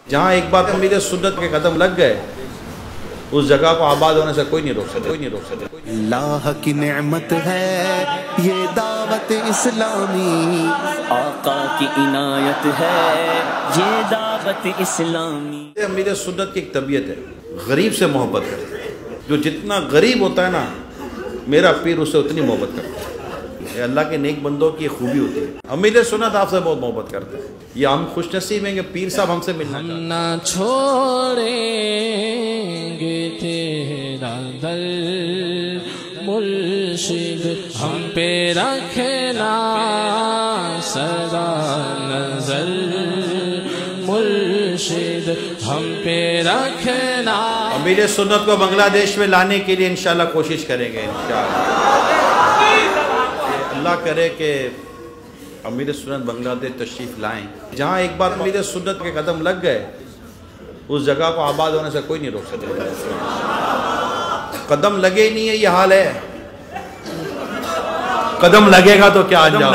جہاں ایک بار امیر سنت کے قدم لگ گئے اس جگہ کو آباد ہونے سے کوئی نہیں روک سکے اللہ کی نعمت ہے یہ دعوت اسلامی، آقا کی عنایت ہے یہ دعوت اسلامی۔ امیر سنت کی ایک طبیعت ہے، غریب سے محبت کرتا ہے۔ جو جتنا غریب ہوتا ہے نا میرا پیر اس سے اتنی محبت کرتا ہے۔ یہ اللہ کے نیک بندوں کی خوبی ہوتی ہے۔ امیر سنت آپ سے بہت محبت کرتا ہے۔ یہ ہم خوش نصیب ہیں کہ پیر صاحب ہم سے ملنا چاہتے ہیں۔ ہم نہ چھوڑیں گے تیرا در مرشد، ہم پہ رکھنا سدا نظر مرشد، ہم پہ رکھنا۔ امیر سنت کو بنگلہ دیش میں لانے کے لیے انشاءاللہ کوشش کریں گے انشاءاللہ۔ اللہ کرے کہ امیر سنت بنگلہ دیش تشریف لائیں۔ جہاں ایک بار امیر سنت کے قدم لگ گئے اس جگہ کو آباد ہونے سے کوئی نہیں روک سکتا۔ قدم لگے نہیں ہے یہ حال ہے، قدم لگے گا تو کیا انجام